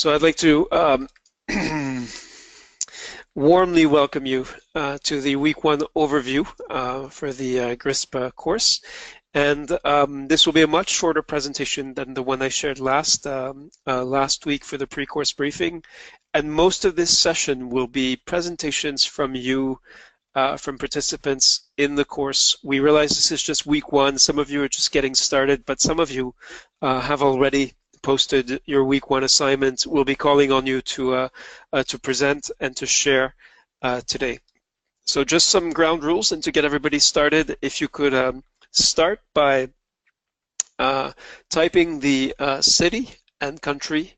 So I'd like to warmly welcome you to the week 1 overview for the GRISP course. And this will be a much shorter presentation than the one I shared last week for the pre-course briefing. And most of this session will be presentations from you, from participants in the course. We realize this is just week 1. Some of you are just getting started, but some of you have already posted your week 1 assignments. We'll be calling on you to present and to share today. So just some ground rules, and to get everybody started, if you could start by typing the city and country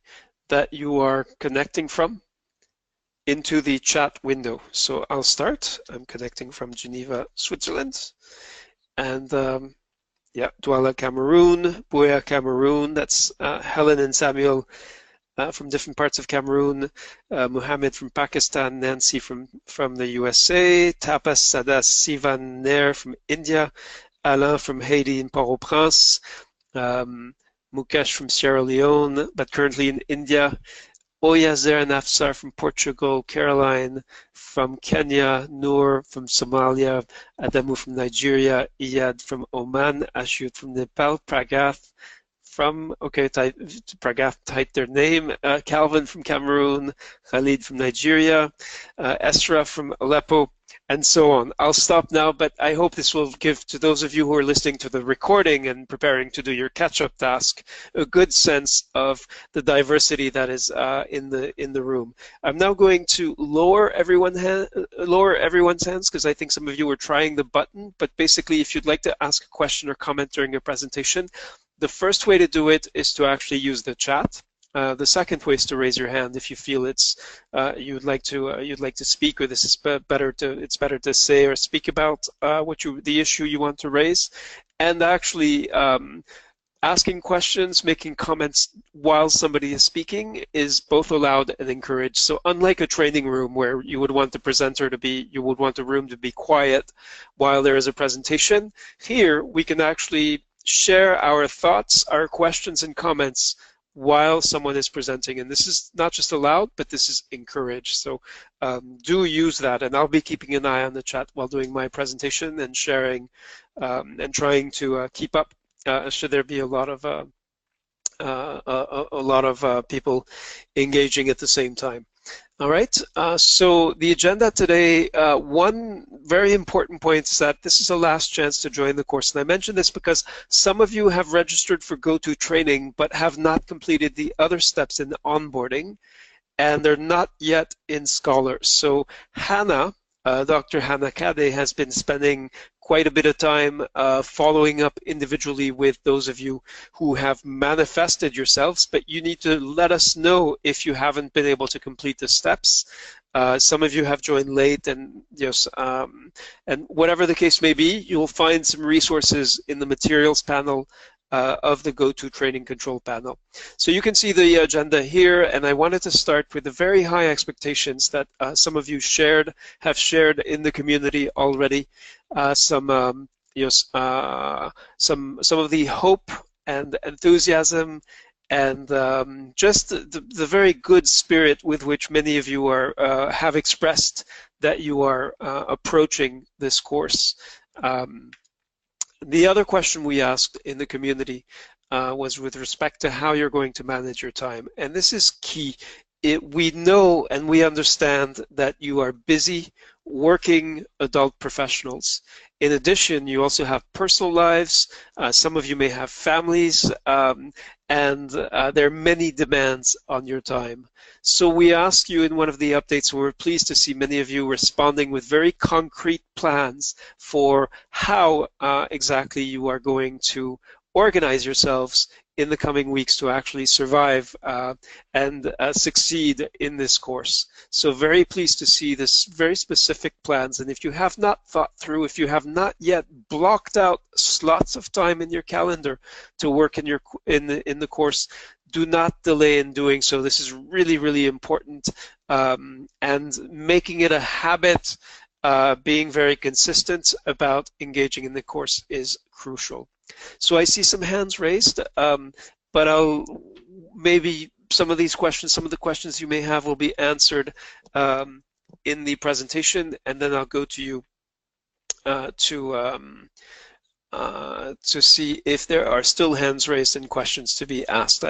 that you are connecting from into the chat window. So I'll start. I'm connecting from Geneva, Switzerland, and yeah, Douala, Cameroon, Buea, Cameroon. That's Helen and Samuel from different parts of Cameroon, Mohamed from Pakistan, Nancy from the USA, Tapas, Sadas, Sivan, Nair from India, Alain from Haiti and Port-au-Prince, Mukesh from Sierra Leone, but currently in India, Oyazer and Afsar from Portugal, Caroline from Kenya, Noor from Somalia, Adamu from Nigeria, Iyad from Oman, Ashut from Nepal, Pragath from, okay, Pragath typed their name, Calvin from Cameroon, Khalid from Nigeria, Esra from Aleppo, and so on. I'll stop now, but I hope this will give to those of you who are listening to the recording and preparing to do your catch-up task a good sense of the diversity that is in the room. I'm now going to lower everyone's hands because I think some of you are trying the button, but basically if you'd like to ask a question or comment during your presentation, the first way to do it is to actually use the chat. The second way is to raise your hand if you feel it's you'd like to speak, or this is better to say or speak about the issue you want to raise, and actually asking questions, making comments while somebody is speaking is both allowed and encouraged. So unlike a training room where you would want the presenter to be, you would want the room to be quiet while there is a presentation, here we can actually share our thoughts, our questions and comments while someone is presenting, and this is not just allowed, but this is encouraged. So do use that, and I'll be keeping an eye on the chat while doing my presentation and sharing and trying to keep up. Should there be a lot of people engaging at the same time. All right, so the agenda today, one very important point is that this is a last chance to join the course. And I mention this because some of you have registered for GoTo training but have not completed the other steps in the onboarding, and they're not yet in Scholar. So Hannah, Dr. Hannah Kade, has been spending quite a bit of time following up individually with those of you who have manifested yourselves, but you need to let us know if you haven't been able to complete the steps. Some of you have joined late, and yes, and whatever the case may be, you'll find some resources in the materials panel of the GoTo Training Control panel. So you can see the agenda here, and I wanted to start with the very high expectations that some of you have shared in the community already. Some of the hope and enthusiasm and just the very good spirit with which many of you have expressed that you are approaching this course. The other question we asked in the community was with respect to how you're going to manage your time, and this is key. We know and we understand that you are busy working adult professionals. In addition, you also have personal lives. Some of you may have families, and there are many demands on your time. So we asked you in one of the updates, and we're pleased to see many of you responding with very concrete plans for how exactly you are going to organize yourselves in the coming weeks to actually survive and succeed in this course. So very pleased to see this very specific plans, and if you have not thought through, if you have not yet blocked out slots of time in your calendar to work in the course, do not delay in doing so. This is really, really important, and making it a habit, being very consistent about engaging in the course is crucial. So I see some hands raised, but I'll maybe some of these questions, some of the questions you may have will be answered in the presentation, and then I'll go to you to see if there are still hands raised and questions to be asked.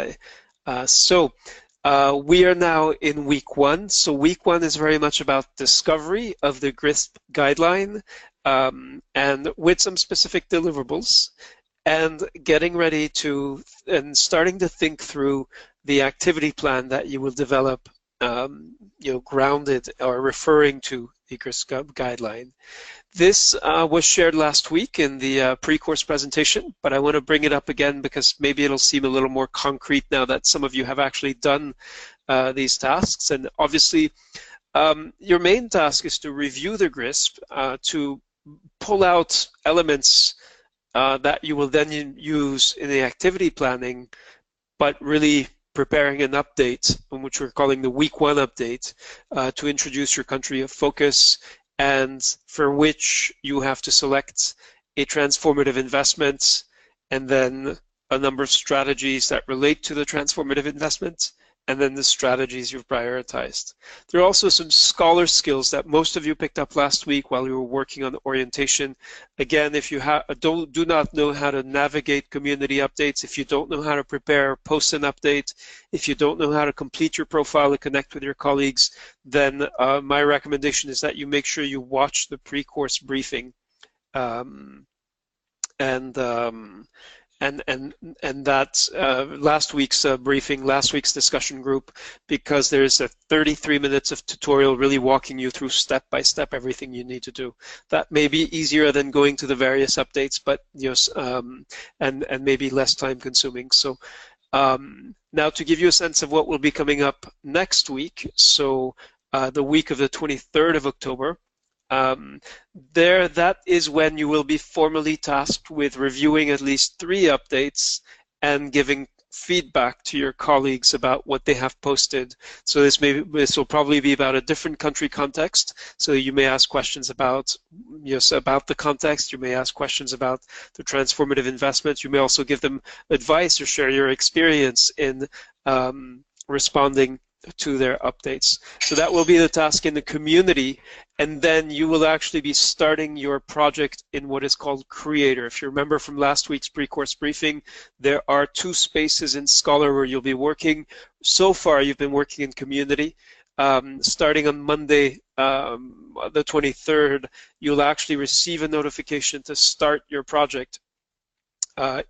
We are now in week 1. So week 1 is very much about discovery of the GRISP guideline and with some specific deliverables, and getting ready to and starting to think through the activity plan that you will develop, grounded or referring to the GRISP guideline. This was shared last week in the pre-course presentation, but I want to bring it up again because maybe it'll seem a little more concrete now that some of you have actually done these tasks. And obviously, your main task is to review the GRISP, to pull out elements that you will then use in the activity planning, but really preparing an update, which we're calling the week 1 update, to introduce your country of focus, and for which you have to select a transformative investment and then a number of strategies that relate to the transformative investment, and then the strategies you've prioritized. There are also some scholar skills that most of you picked up last week while we were working on the orientation. Again, if you do not know how to navigate community updates, if you don't know how to prepare post an update, if you don't know how to complete your profile and connect with your colleagues, then my recommendation is that you make sure you watch the pre-course briefing and that last week's briefing, last week's discussion group, because there's a 33 minutes of tutorial really walking you through step by step everything you need to do. That may be easier than going to the various updates, but and maybe less time consuming. So now to give you a sense of what will be coming up next week, so the week of the 23rd of October, that is when you will be formally tasked with reviewing at least 3 updates and giving feedback to your colleagues about what they have posted. So this will probably be about a different country context. So you may ask questions about about the context. You may ask questions about the transformative investments. You may also give them advice or share your experience in responding to their updates. So that will be the task in the community, and then you will actually be starting your project in what is called Creator. If you remember from last week's pre-course briefing, there are 2 spaces in Scholar where you'll be working. So far you've been working in community. Starting on Monday, the 23rd, you'll actually receive a notification to start your project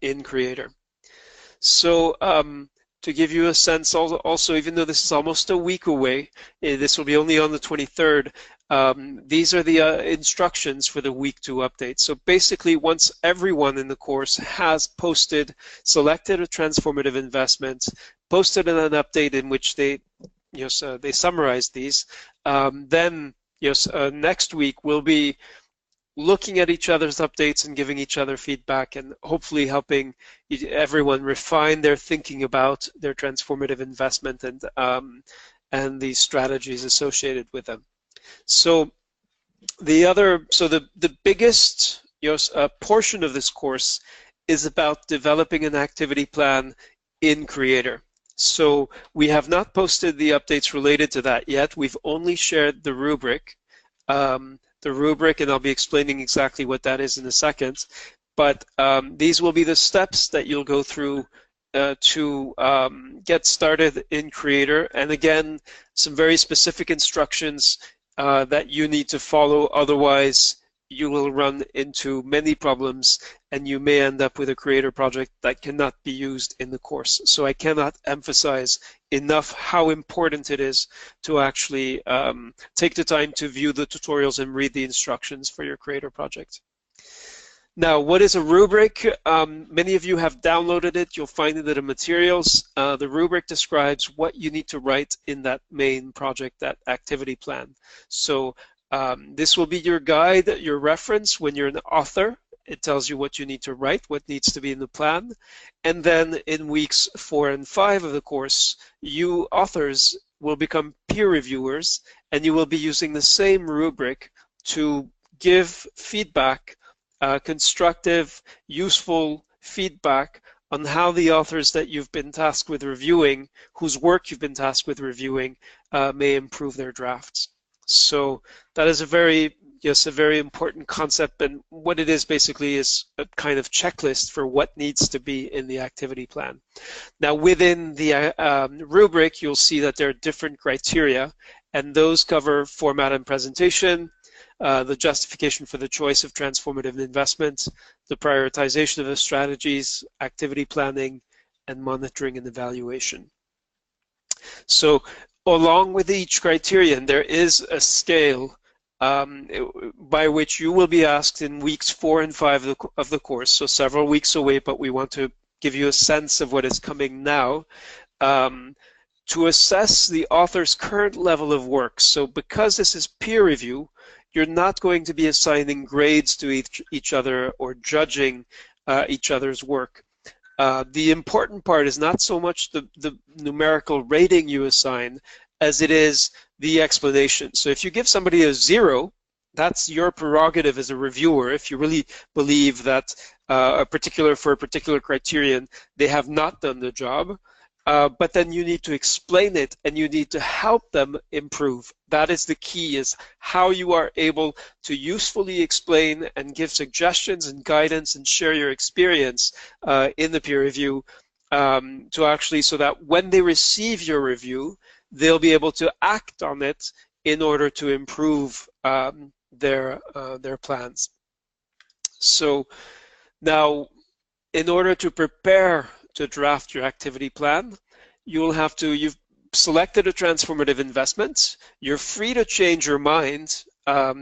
in Creator. So to give you a sense, also, even though this is almost a week away, this will be only on the 23rd, these are the instructions for the week 2 update. So basically, once everyone in the course has selected a transformative investment, posted an update in which they summarize these, then next week we'll be looking at each other's updates and giving each other feedback, and hopefully helping everyone refine their thinking about their transformative investment and the strategies associated with them. So the biggest portion of this course is about developing an activity plan in Creator. So we have not posted the updates related to that yet. We've only shared the rubric. And I'll be explaining exactly what that is in a second. But these will be the steps that you'll go through to get started in Creator. And again, some very specific instructions that you need to follow. Otherwise, you will run into many problems and you may end up with a Creator project that cannot be used in the course. So I cannot emphasize enough how important it is to actually take the time to view the tutorials and read the instructions for your Creator project. Now, what is a rubric? Many of you have downloaded it. You'll find it in the materials. The rubric describes what you need to write in that main project, that activity plan. So this will be your guide, your reference when you're an author. It tells you what you need to write, what needs to be in the plan. And then in weeks 4 and 5 of the course, you authors will become peer reviewers, and you will be using the same rubric to give feedback, constructive, useful feedback on how the authors that you've been tasked with reviewing, whose work you've been tasked with reviewing, may improve their drafts. So that is a very important concept, and what it is basically is a kind of checklist for what needs to be in the activity plan. Now within the rubric, you'll see that there are different criteria, and those cover format and presentation, the justification for the choice of transformative investment, the prioritization of the strategies, activity planning, and monitoring and evaluation. So along with each criterion, there is a scale by which you will be asked in weeks 4 and 5 of the course, so several weeks away, but we want to give you a sense of what is coming now, to assess the author's current level of work. So because this is peer review, you're not going to be assigning grades to each other or judging each other's work. The important part is not so much the numerical rating you assign as it is the explanation. So if you give somebody a 0, that's your prerogative as a reviewer. If you really believe that for a particular criterion, they have not done the job, but then you need to explain it and you need to help them improve. That is the key, is how you are able to usefully explain and give suggestions and guidance and share your experience in the peer review to actually, so that when they receive your review, they'll be able to act on it in order to improve their plans. So now, in order to prepare to draft your activity plan, you've selected a transformative investment. You're free to change your mind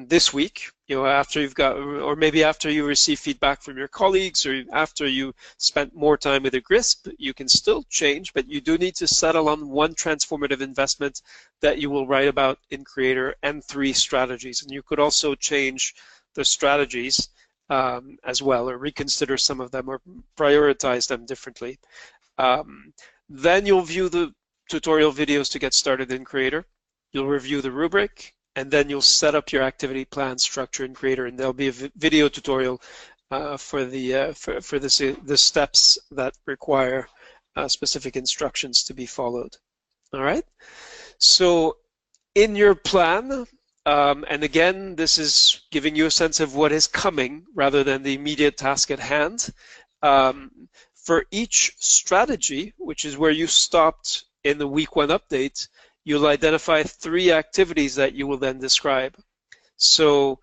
this week, after you've got, or maybe after you receive feedback from your colleagues, or after you spent more time with a GRISP, you can still change, but you do need to settle on one transformative investment that you will write about in Creator and 3 strategies. And you could also change the strategies as well, or reconsider some of them, or prioritize them differently. Then you'll view the tutorial videos to get started in Creator. You'll review the rubric, and then you'll set up your activity plan structure in Creator, and there'll be a video tutorial for the steps that require specific instructions to be followed. All right. So in your plan, and again, this is giving you a sense of what is coming rather than the immediate task at hand. For each strategy, which is where you stopped in the week 1 update, you'll identify 3 activities that you will then describe. So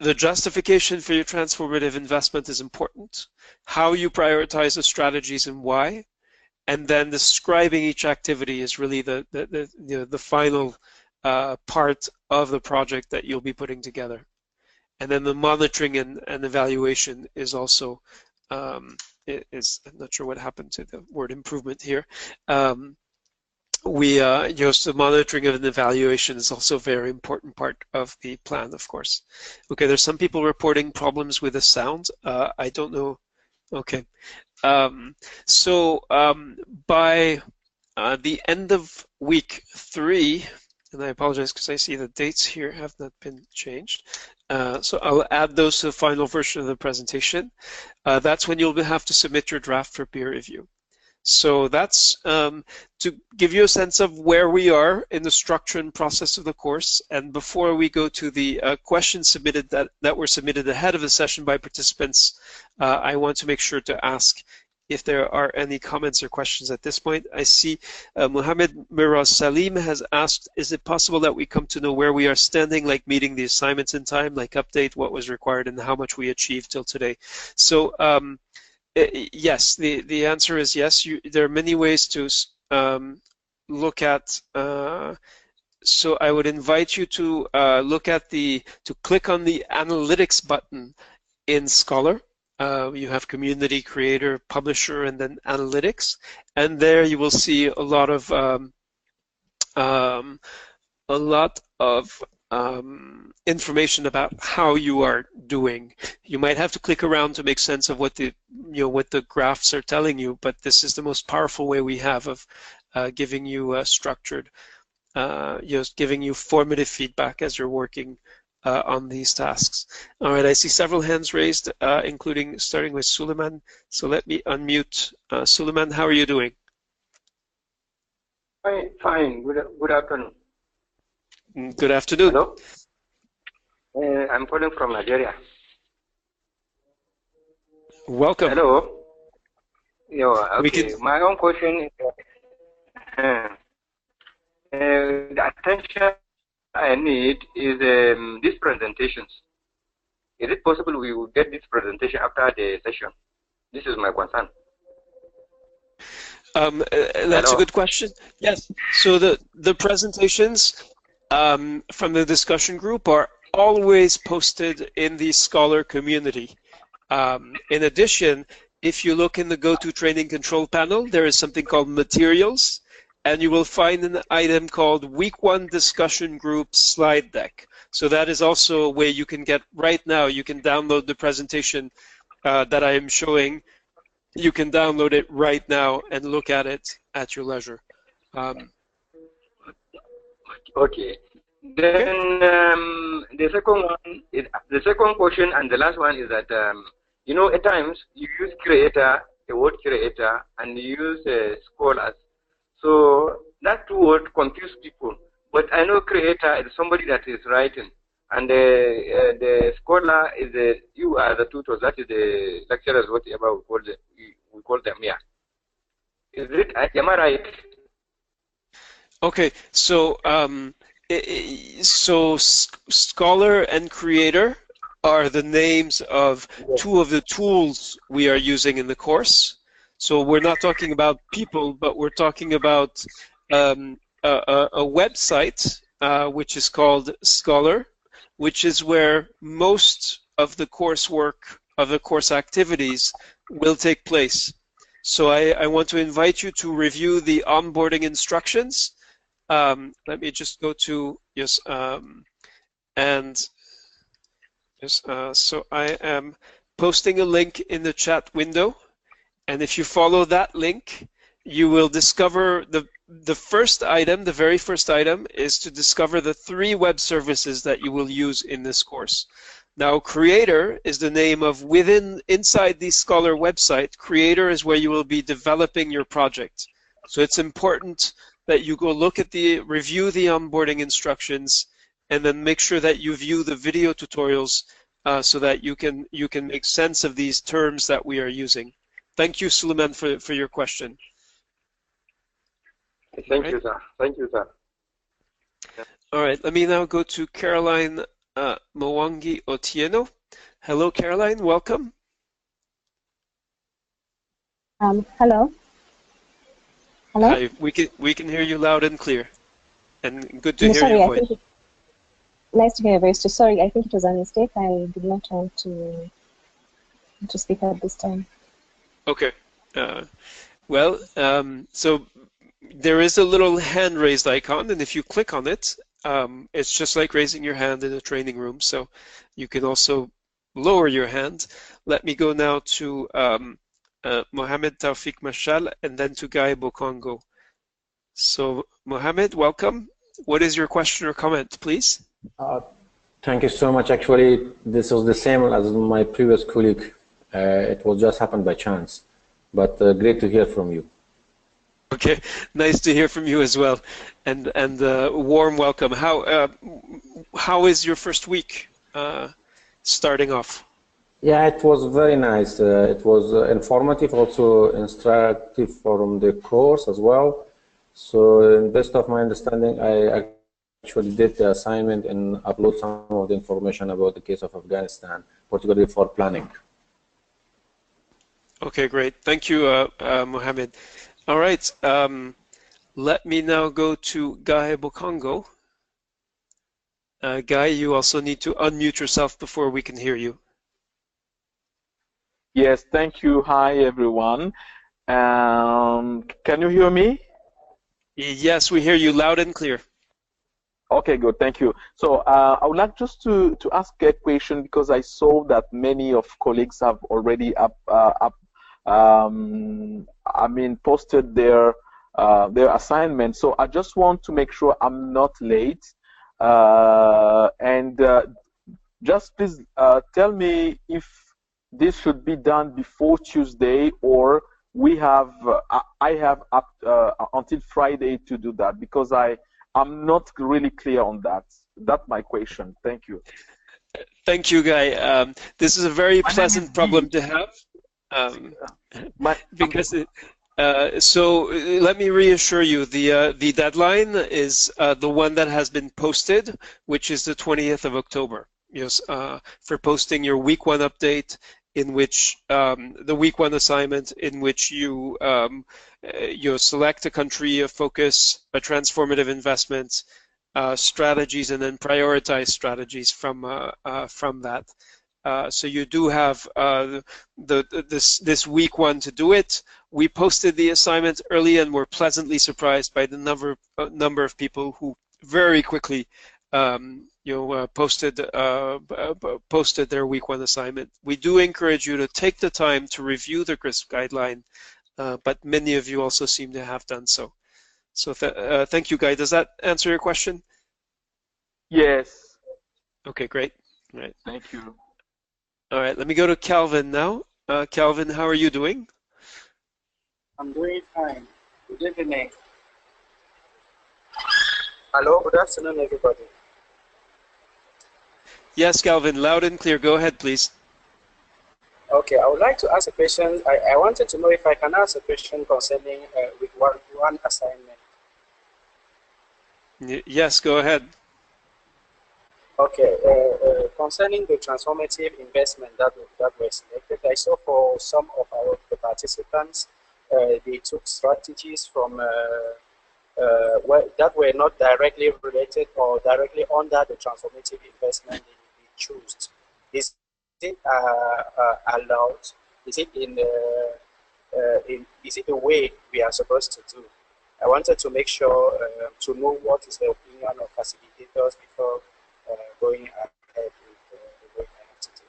the justification for your transformative investment is important, how you prioritize the strategies and why, and then describing each activity is really the final part of the project that you'll be putting together. And then the monitoring and evaluation is also, I'm not sure what happened to the word improvement here. The monitoring of an evaluation is also a very important part of the plan, of course. Okay, there's some people reporting problems with the sound. I don't know. Okay. By the end of week 3, and I apologize because I see the dates here have not been changed. So I'll add those to the final version of the presentation. That's when you'll have to submit your draft for peer review. So that's to give you a sense of where we are in the structure and process of the course. And before we go to the questions submitted that were submitted ahead of the session by participants, I want to make sure to ask if there are any comments or questions at this point. I see Mohamed Miraz Salim has asked, is it possible that we come to know where we are standing, like meeting the assignments in time, like update what was required and how much we achieved till today? So yes, the answer is yes. There are many ways to look at, so I would invite you to click on the analytics button in Scholar. You have community, creator, publisher, and then analytics, and there you will see a lot of information about how you are doing. You might have to click around to make sense of what the graphs are telling you, but this is the most powerful way we have of giving you structured, giving you formative feedback as you're working on these tasks. All right, I see several hands raised, including starting with Suleiman. So let me unmute. Suleiman, how are you doing? Fine, fine. Good afternoon. Good afternoon. Hello. I'm calling from Nigeria. Welcome. Hello. Yeah, okay. My own question is the attention I need is these presentations. Is it possible we will get this presentation after the session? This is my concern. That's a good question. Yes. So the presentations from the discussion group are always posted in the Scholar community. In addition, if you look in the Go-To Training Control panel, there is something called Materials, and you will find an item called Week 1 Discussion Group Slide Deck. So that is also a way you can get right now. You can download the presentation that I am showing. You can download it right now and look at it at your leisure. Okay. Then the second question and the last one is that you know, at times you use creator, the word creator, and you use scholars. So that two words confuse people. But I know creator is somebody that is writing, and the scholar is you are the tutors. That is the lecturers, whatever we call them. Yeah. Is it? Am I right? Okay. So scholar and creator are the names of two of the tools we are using in the course. So we're not talking about people, but we're talking about a website which is called Scholar, which is where most of the coursework, of the course activities will take place. So I want to invite you to review the onboarding instructions. Let me just go to, yes, and yes, so I am posting a link in the chat window, and if you follow that link, you will discover the first item, the very first item, is to discover the 3 web services that you will use in this course. Now, Creator is the name of inside the Scholar website. Creator is where you will be developing your project. So it's important that you go review the onboarding instructions, and then make sure that you view the video tutorials so that you can make sense of these terms that we are using. Thank you, Suleiman, for your question. Thank you, sir. Thank you, sir. All right, let me now go to Caroline Mwangi Otieno. Hello, Caroline. Welcome. Hello. Hello. Hi. We can hear you loud and clear, and good to hear your voice. Nice to hear your voice too. Sorry, I think it was a mistake. I did not want to speak at this time. Okay. Well, so there is a little hand raised icon, and if you click on it, it's just like raising your hand in a training room. So you can also lower your hand. Let me go now to Mohamed Taufik Mashal and then to Guy Bokongo. So Mohamed, welcome. What is your question or comment, please? Thank you so much. Actually, this was the same as my previous colleague. It will just happen by chance, but great to hear from you. Okay, nice to hear from you as well, and warm welcome. How is your first week starting off? Yeah, it was very nice. It was informative, also instructive from the course as well. So, in best of my understanding, I actually did the assignment and upload some of the information about the case of Afghanistan, particularly for planning. Okay, great. Thank you, Mohamed. All right. Let me now go to Guy Bokongo. Guy, you also need to unmute yourself before we can hear you. Yes, thank you. Hi, everyone. Can you hear me? Yes, we hear you loud and clear. Okay, good. Thank you. So I would like just to ask a question, because I saw that many of colleagues have already posted their assignment. So I just want to make sure I'm not late. just please tell me if this should be done before Tuesday, or we have I have up until Friday to do that, because I'm not really clear on that. That's my question. Thank you. Thank you, Guy. This is a very pleasant problem to have, because so let me reassure you, the deadline is the one that has been posted, which is the 20th of October. Yes, for posting your week 1 update, in which the week 1 assignment, in which you you select a country of focus, a transformative investment, strategies, and then prioritize strategies from that. So you do have this week 1 to do it. We posted the assignment early and were pleasantly surprised by the number of people who very quickly posted their week 1 assignment. We do encourage you to take the time to review the GRISP guideline, but many of you also seem to have done so. So thank you, Guy. Does that answer your question? Yes. Okay, great. All right. Thank you. All right, let me go to Calvin now. Calvin, how are you doing? I'm doing fine. Good evening. Hello, good afternoon, everybody. Yes, Calvin, loud and clear. Go ahead, please. Okay, I would like to ask a question. I wanted to know if I can ask a question concerning with one assignment. Yes, go ahead. Okay, concerning the transformative investment that was selected, I saw for some of the participants, they took strategies from that were not directly related or directly under the transformative investment they chose. Is it allowed? Is it is it the way we are supposed to do? I wanted to make sure to know what is the opinion of facilitators before going ahead with the work I have to do.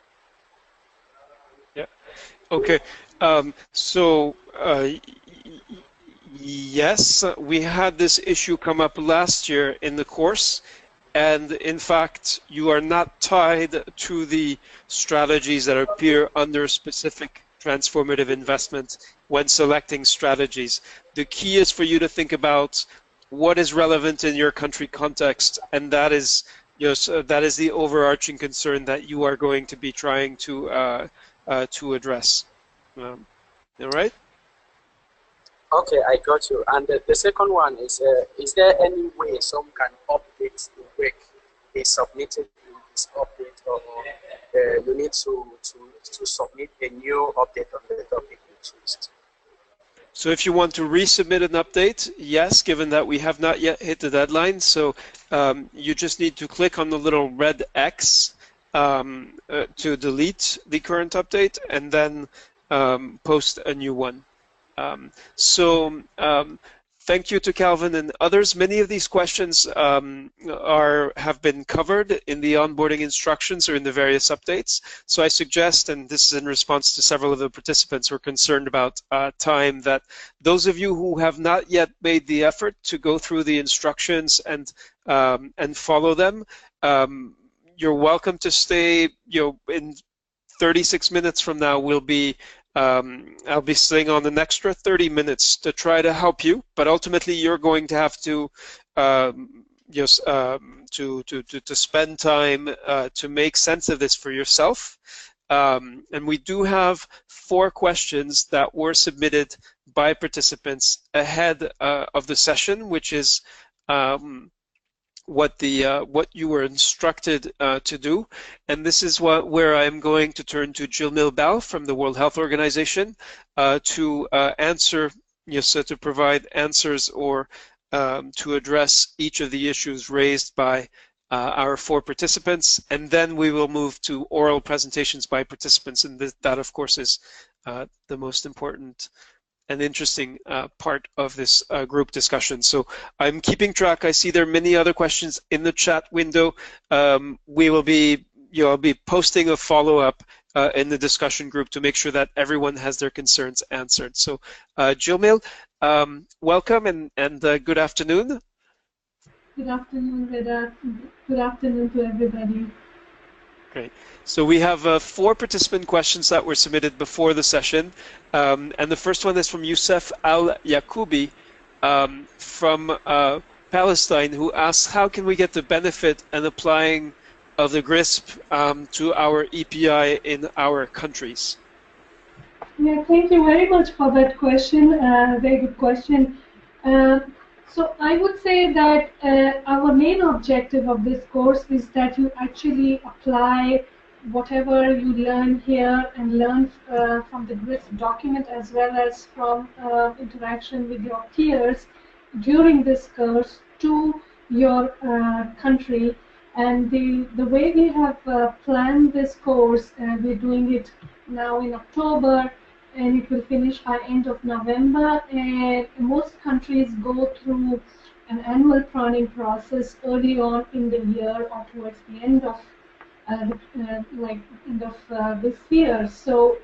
Yeah. Okay. Yes, we had this issue come up last year in the course, and in fact, you are not tied to the strategies that appear under specific transformative investment when selecting strategies. The key is for you to think about what is relevant in your country context, and that is that is the overarching concern that you are going to be trying to address. All right? Okay, I got you. And the second one is there any way someone can update the work they submitted in this update, or you need to submit a new update on the topic you choose? So if you want to resubmit an update, yes, given that we have not yet hit the deadline, so you just need to click on the little red X to delete the current update, and then post a new one. Thank you to Calvin and others. Many of these questions have been covered in the onboarding instructions or in the various updates. So I suggest, and this is in response to several of the participants who are concerned about time, that those of you who have not yet made the effort to go through the instructions and follow them, you're welcome to stay. In 36 minutes from now, I'll be staying on an extra 30 minutes to try to help you, but ultimately you're going to have to to spend time to make sense of this for yourself. And we do have 4 questions that were submitted by participants ahead of the session, which is what you were instructed to do, and this is where I'm going to turn to Jill Milbal from the World Health Organization to answer, to provide answers or to address each of the issues raised by our 4 participants, and then we will move to oral presentations by participants, and that of course is the most important and interesting part of this group discussion. So I'm keeping track. I see there are many other questions in the chat window. We will be, I'll be posting a follow-up in the discussion group to make sure that everyone has their concerns answered. So Jill Mill, welcome and good afternoon. Good afternoon, Vedat. Good afternoon to everybody. Great. So we have 4 participant questions that were submitted before the session. And the first one is from Yousef al-Yaqouby from Palestine, who asks, how can we get the benefit and applying of the GRISP to our EPI in our countries? Yeah, thank you very much for that question. Very good question. So I would say that our main objective of this course is that you actually apply whatever you learn here and learn from the GRISP document, as well as from interaction with your peers during this course to your country. And the way we have planned this course, we're doing it now in October, and it will finish by end of November. And most countries go through an annual planning process early on in the year or towards the end of this year. So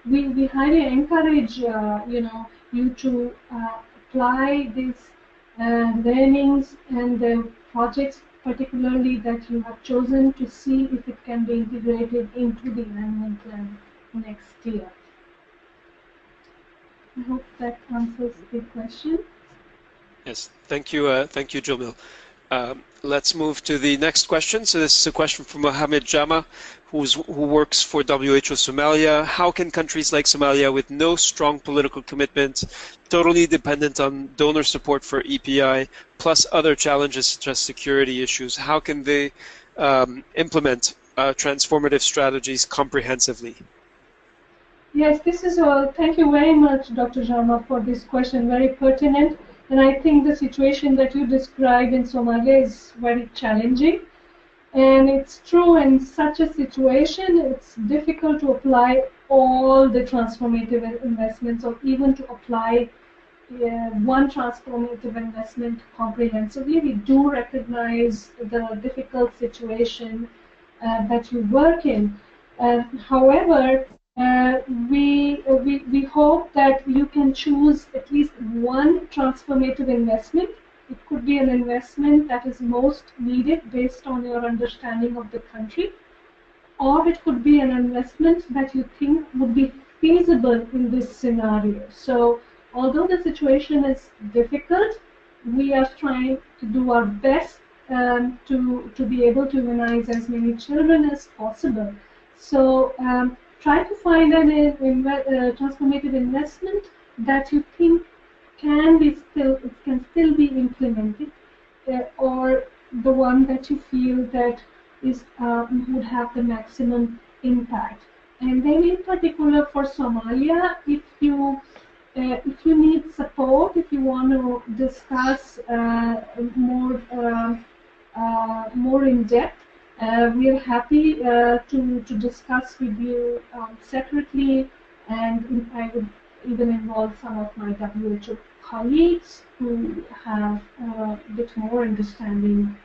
we highly encourage you to apply these learnings and the projects particularly that you have chosen to see if it can be integrated into the annual plan next year. I hope that answers the question. Yes, thank you, Jamil. Let's move to the next question. So this is a question from Mohamed Jama, who works for WHO Somalia. How can countries like Somalia, with no strong political commitment, totally dependent on donor support for EPI, plus other challenges such as security issues, how can they implement transformative strategies comprehensively? Yes, this is all. Thank you very much, Dr. Jama, for this question. Very pertinent. And I think the situation that you described in Somalia is very challenging. And it's true, in such a situation, it's difficult to apply all the transformative investments, or even to apply one transformative investment comprehensively. We do recognize the difficult situation that you work in. However, we hope that you can choose at least one transformative investment. It could be an investment that is most needed based on your understanding of the country, or it could be an investment that you think would be feasible in this scenario. So although the situation is difficult, we are trying to do our best to be able to immunize as many children as possible. So try to find a transformative investment that you think can still be implemented, or the one that you feel that is would have the maximum impact. And then, in particular for Somalia, if you need support, if you want to discuss more in depth, we are happy to discuss with you separately, and I would even involve some of my WHO colleagues who have a bit more understanding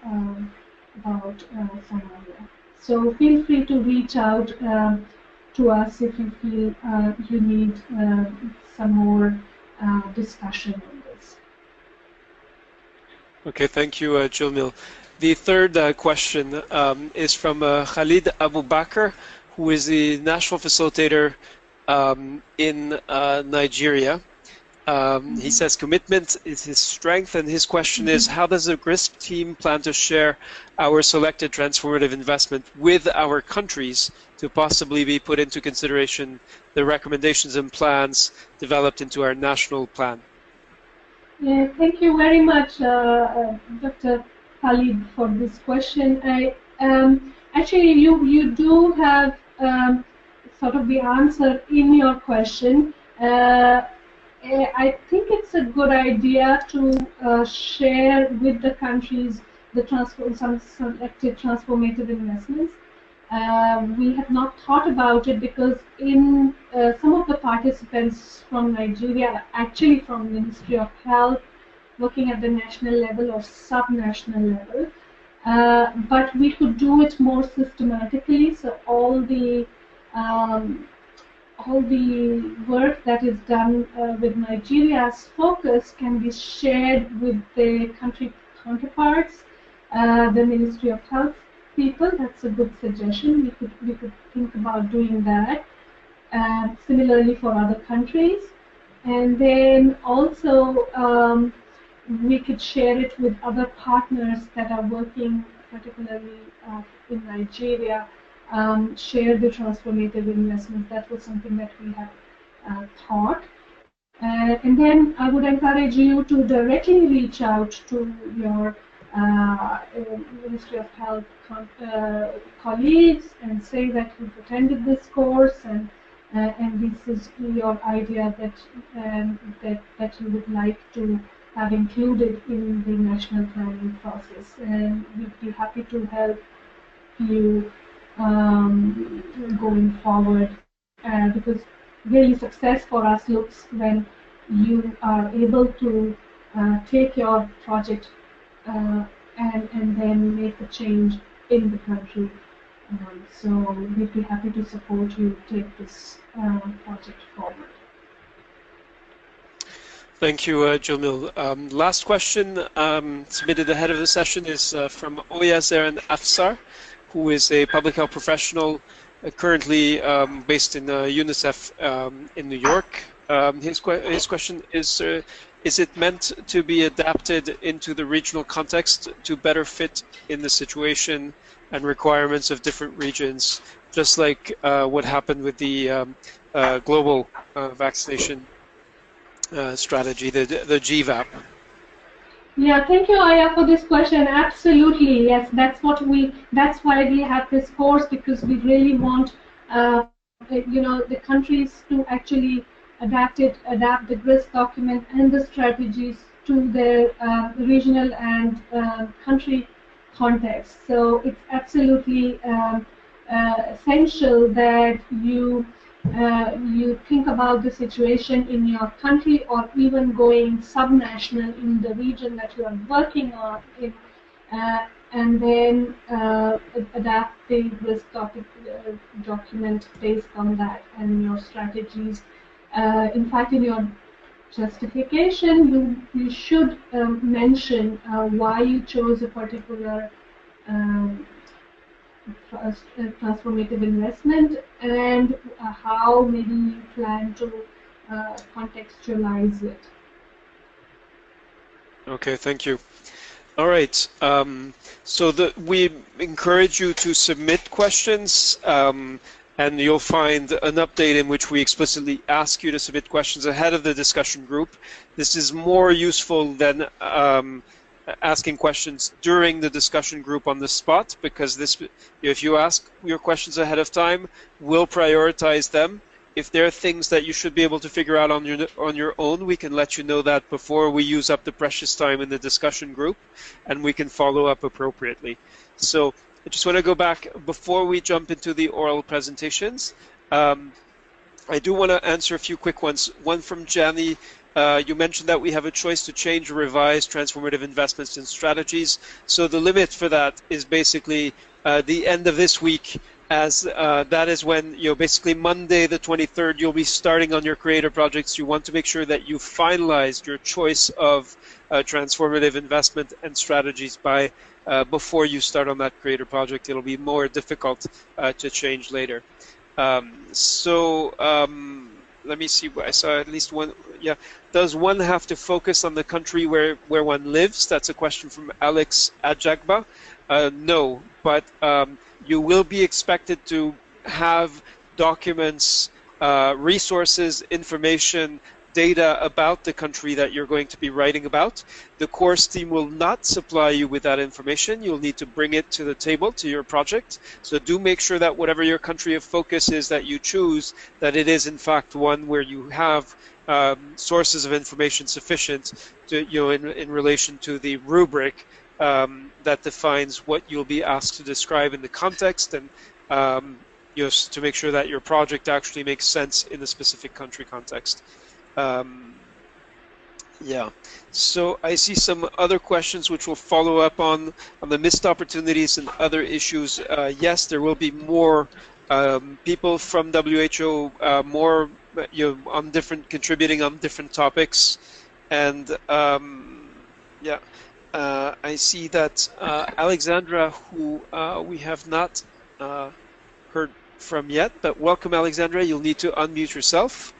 about Somalia. So feel free to reach out to us if you feel you need some more discussion on this. Okay, thank you, Jamil. The third question is from Khalid Abu Bakr, who is the national facilitator in Nigeria. He says commitment is his strength, and his question is, how does the GRISP team plan to share our selected transformative investment with our countries to possibly be put into consideration the recommendations and plans developed into our national plan? Yeah, thank you very much, Dr. Khalid, for this question. Actually, you do have sort of the answer in your question. I think it's a good idea to share with the countries some selected transformative investments. We have not thought about it because in some of the participants from Nigeria, actually from Ministry of Health, looking at the national level or sub-national level, but we could do it more systematically. So all the work that is done with Nigeria's focus can be shared with the country counterparts, the Ministry of Health people. That's a good suggestion. We could think about doing that. Similarly for other countries, and then also we could share it with other partners that are working, particularly in Nigeria. Share the transformative investments. That was something that we have thought. And then I would encourage you to directly reach out to your Ministry of Health colleagues and say that you've attended this course and this is your idea that you would like to have included in the national planning process. And we'd be happy to help you going forward because really success for us looks when you are able to take your project and then make a change in the country. So we'd be happy to support you take this project forward. Thank you, Jamil. Last question submitted ahead of the session is from Oyazer and Afsar, who is a public health professional currently based in UNICEF in New York. His question is it meant to be adapted into the regional context to better fit in the situation and requirements of different regions, just like what happened with the global vaccination strategy, the GVAP? Yeah, thank you, Aya, for this question. Absolutely, yes. That's why we have this course, because we really want, the countries to actually adapt the GRISP document and the strategies to their regional and country context. So it's absolutely essential that you think about the situation in your country, or even going subnational in the region that you are working on, and then adapt the GRISP document based on that and your strategies. In fact, in your justification, you should mention why you chose a particular transformative investment and how maybe you plan to contextualize it. Okay, thank you. All right, so we encourage you to submit questions, and you'll find an update in which we explicitly ask you to submit questions ahead of the discussion group. This is more useful than asking questions during the discussion group on the spot, because if you ask your questions ahead of time, we'll prioritize them. If there are things that you should be able to figure out on your own, we can let you know that before we use up the precious time in the discussion group, and we can follow up appropriately. So I just want to go back before we jump into the oral presentations. I do want to answer a few quick ones. One from Jani. You mentioned that we have a choice to change or revise transformative investments and strategies. So the limit for that is basically the end of this week, as that is when, basically Monday the 23rd, you'll be starting on your creator projects. You want to make sure that you finalized your choice of transformative investment and strategies by before you start on that creator project. It'll be more difficult to change later. Let me see. I saw at least one. Yeah. Does one have to focus on the country where one lives? That's a question from Alex Ajagba. No, but you will be expected to have documents, resources, information, data about the country that you're going to be writing about. The course team will not supply you with that information. You'll need to bring it to the table, to your project. So do make sure that whatever your country of focus is that you choose, that it is in fact one where you have sources of information sufficient to, in relation to the rubric that defines what you'll be asked to describe in the context, and to make sure that your project actually makes sense in the specific country context. Yeah, so I see some other questions which will follow up on the missed opportunities and other issues. Yes, there will be more people from WHO, more on contributing on different topics, and yeah. I see that Alexandra, who we have not heard from yet, but welcome, Alexandra. You'll need to unmute yourself.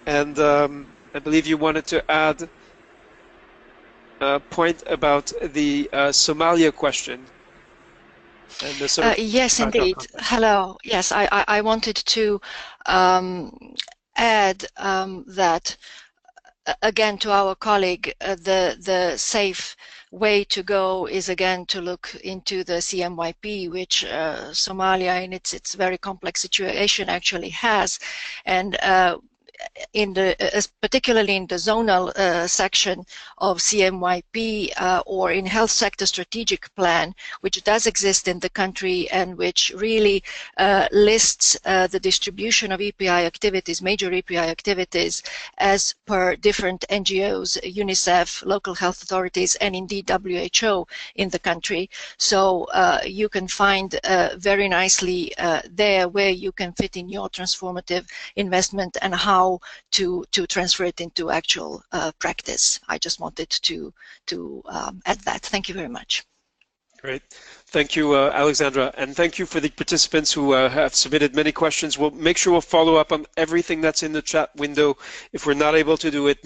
And I believe you wanted to add a point about the Somalia question. And the sort of yes, indeed. Hello. Yes, I wanted to add that, again, to our colleague, the safe way to go is again to look into the CMYP, which Somalia in its very complex situation actually has, and particularly in the zonal section of CMYP or in health sector strategic plan, which does exist in the country and which really lists the distribution of EPI activities, major EPI activities, as per different NGOs, UNICEF, local health authorities, and indeed WHO in the country. So you can find very nicely there where you can fit in your transformative investment and how to transfer it into actual practice. I just wanted to add that. Thank you very much. Great. Thank you, Alexandra. And thank you for the participants who have submitted many questions. We'll make sure we'll follow up on everything that's in the chat window. If we're not able to do it